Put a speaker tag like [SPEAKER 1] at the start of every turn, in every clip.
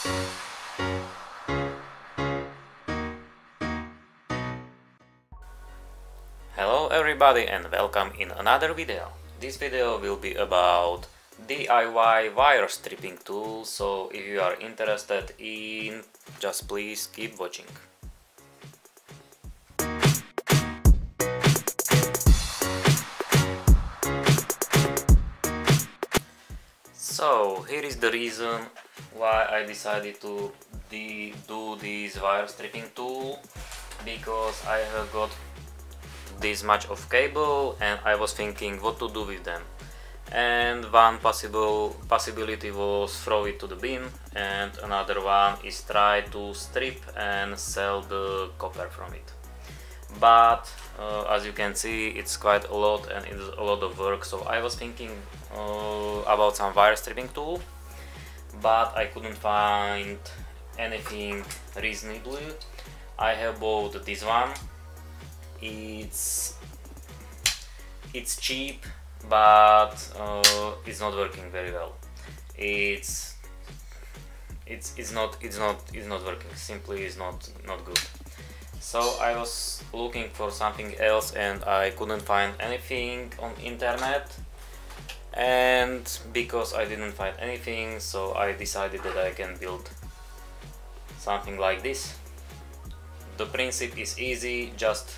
[SPEAKER 1] Hello everybody and welcome in another video. This video will be about DIY wire stripping tool, so if you are interested in, just please keep watching. So here is the reason why I decided to do this wire stripping tool, because I have got this much of cable and I was thinking what to do with them, and one possibility was throw it to the bin, and another one is try to strip and sell the copper from it. But as you can see, it's quite a lot and it's a lot of work, so I was thinking about some wire stripping tool, but I couldn't find anything reasonable. I have bought this one. It's cheap, but it's not working very well. It's not working. Simply is not good. So I was looking for something else and I couldn't find anything on internet. And because I didn't find anything, so I decided that I can build something like this. The principle is easy, just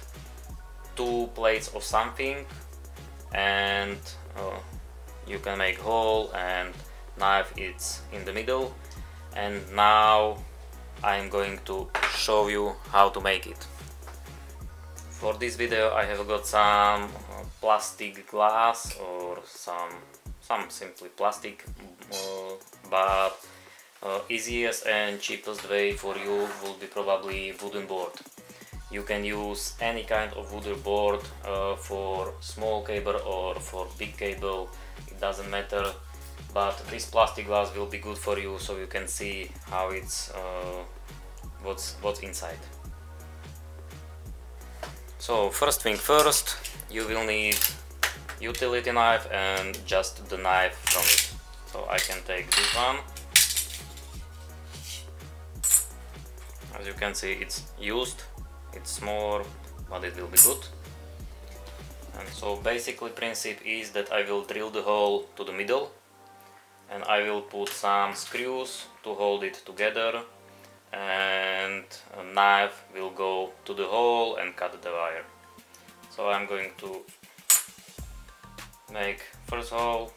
[SPEAKER 1] 2 plates of something, and you can make hole and knife it's in the middle. And now I'm going to show you how to make it. For this video I have got some plastic glass or some simply plastic, but easiest and cheapest way for you will be probably wooden board. You can use any kind of wooden board for small cable or for big cable, it doesn't matter, but this plastic glass will be good for you, so you can see how it's what's inside. So first thing first, you will need utility knife and just the knife from it. So I can take this one. As you can see, it's used. It's small, but it will be good. And so basically principle is that I will drill the hole to the middle and I will put some screws to hold it together, and a knife will go to the hole and cut the wire. So I'm going to make first hole.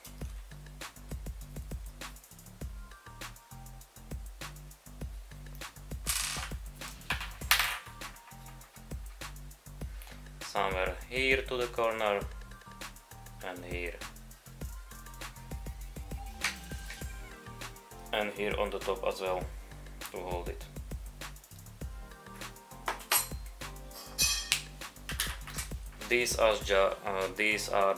[SPEAKER 1] Somewhere here to the corner and here on the top as well to hold it. These are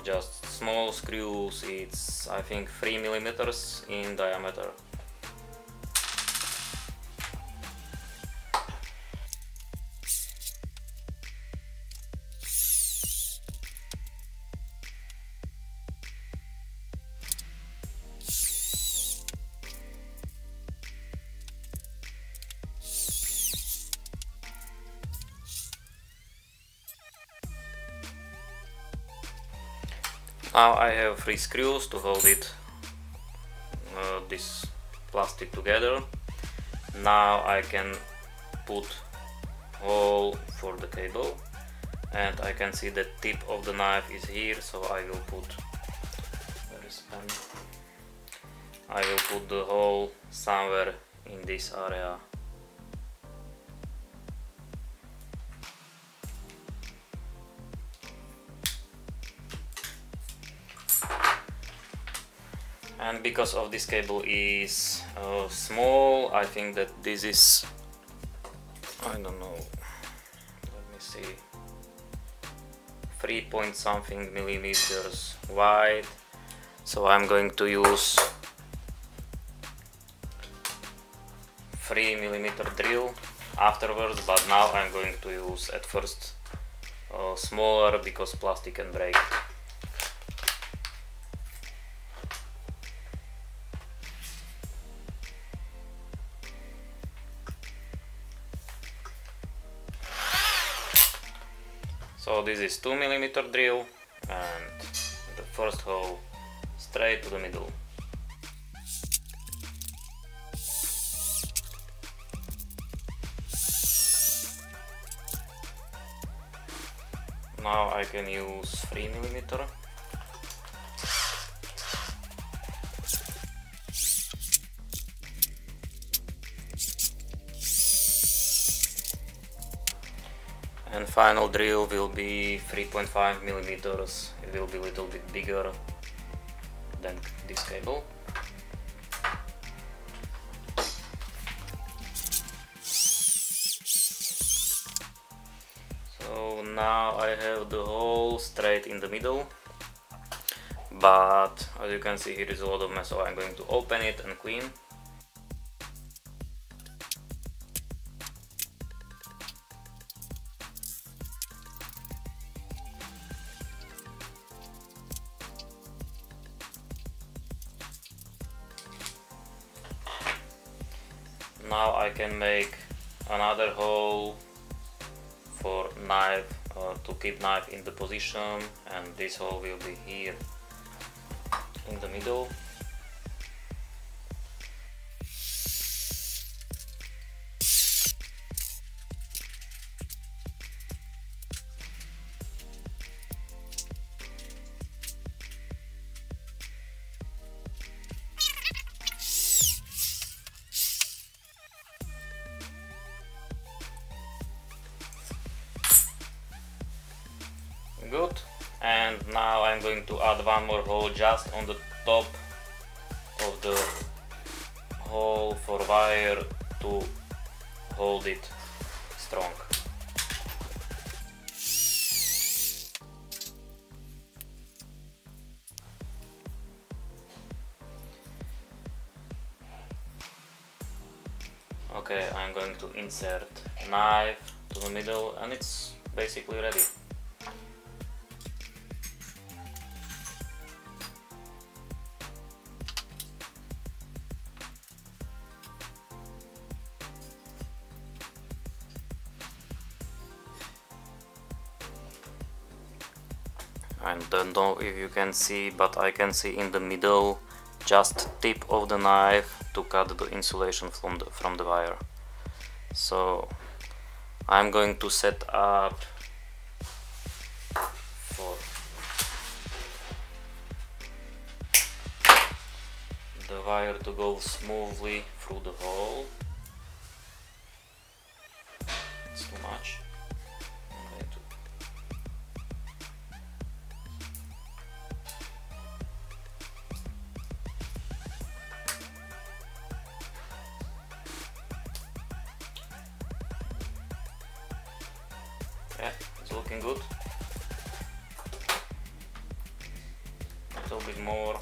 [SPEAKER 1] just small screws. It's I think 3 millimeters in diameter. Now I have 3 screws to hold it, this plastic together. Now I can put hole for the cable, and I can see the tip of the knife is here, so I will put, where is pen? I will put the hole somewhere in this area. And because of this cable is small, I think that this is, I don't know, let me see, 3 point something millimeters wide. So I'm going to use 3 millimeter drill afterwards, but now I'm going to use at first smaller, because plastic can break. So this is 2mm drill and the first hole straight to the middle. Now I can use 3mm. And final drill will be 3.5mm. It will be a little bit bigger than this cable. So now I have the hole straight in the middle, but as you can see here is a lot of mess, so I'm going to open it and clean. Now I can make another hole for knife, to keep knife in the position, and this hole will be here in the middle. Good, and now I'm going to add one more hole just on the top of the hole for wire to hold it strong. Okay, I'm going to insert knife to the middle and it's basically ready. I don't know if you can see, but I can see in the middle just tip of the knife to cut the insulation from the wire. So I'm going to set up for the wire to go smoothly through the hole. It's too much. Yeah, it's looking good. A little bit more.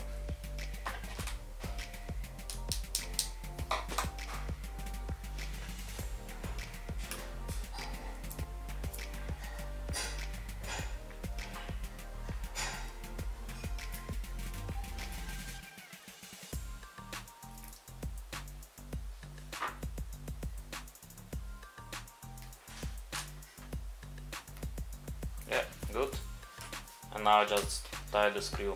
[SPEAKER 1] Yeah, good. And now just tie the screw.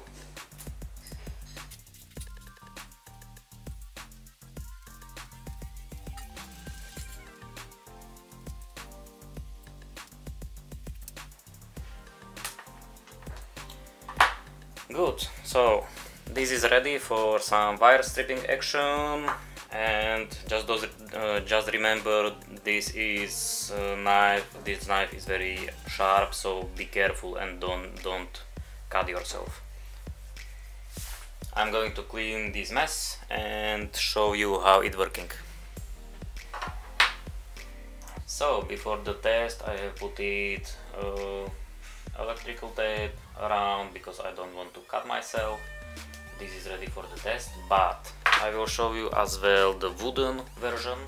[SPEAKER 1] Good, so this is ready for some wire stripping action. And just remember, this is knife. This knife is very sharp, so be careful and don't cut yourself. I'm going to clean this mess and show you how it's working. So before the test, I have put it electrical tape around because I don't want to cut myself. This is ready for the test, but I will show you as well the wooden version.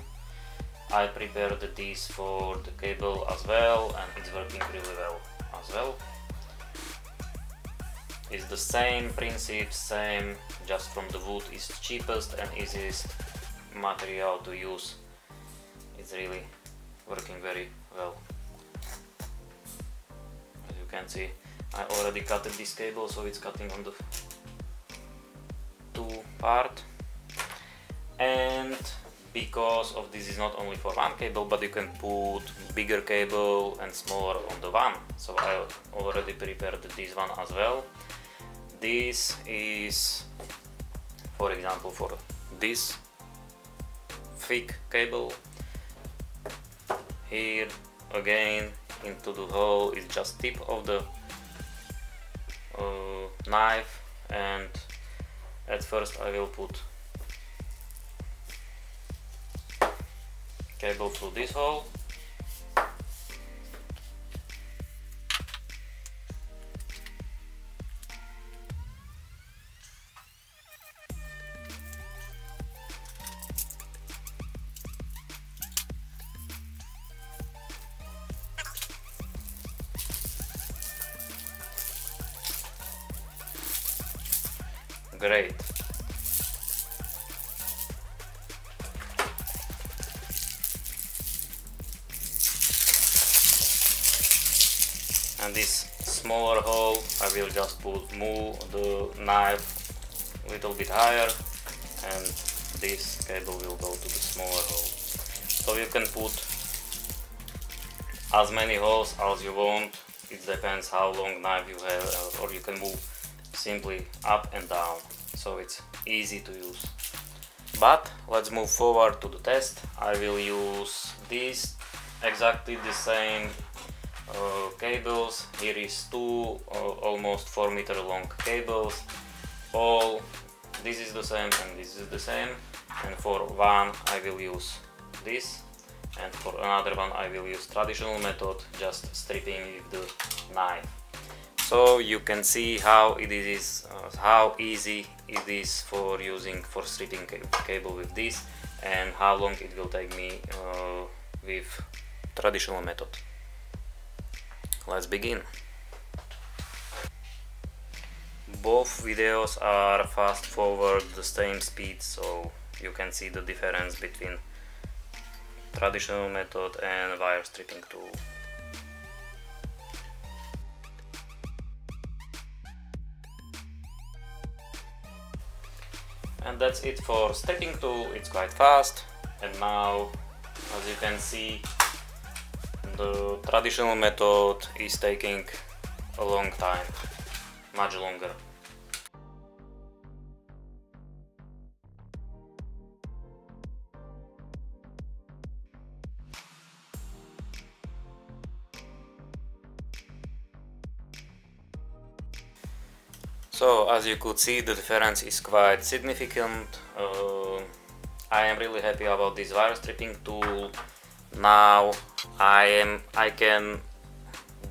[SPEAKER 1] I prepared this for the cable as well, and it's working really well as well. It's the same principle, same, just from the wood is cheapest and easiest material to use. It's really working very well. As you can see I already cut this cable, so it's cutting on the two part. And because of this is not only for one cable, but you can put bigger cable and smaller on the one, so I already prepared this one as well. This is, for example, for this thick cable. Here again into the hole is just tip of the knife, and at first I will put cable through this hole. Great. And this smaller hole I will just move the knife a little bit higher, and this cable will go to the smaller hole. So you can put as many holes as you want, it depends how long knife you have, or you can move simply up and down, so it's easy to use. But let's move forward to the test. I will use these exactly the same cables. Here is two almost 4 meter long cables. All this is the same and this is the same, and for one I will use this, and for another one I will use traditional method, just stripping with the knife. So you can see how it is, how easy it is for stripping cable with this, and how long it will take me with traditional method. Let's begin. Both videos are fast forward the same speed, so you can see the difference between traditional method and wire stripping tool. And that's it for stripping tool, it's quite fast. And now, as you can see, the traditional method is taking a long time, much longer. So as you could see, the difference is quite significant. I am really happy about this wire stripping tool. Now I can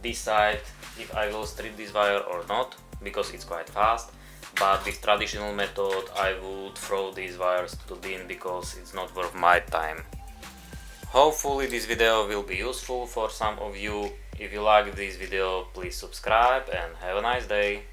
[SPEAKER 1] decide if I will strip this wire or not, because it's quite fast. But with traditional method I would throw these wires to the bin, because it's not worth my time. Hopefully this video will be useful for some of you. If you like this video, please subscribe and have a nice day.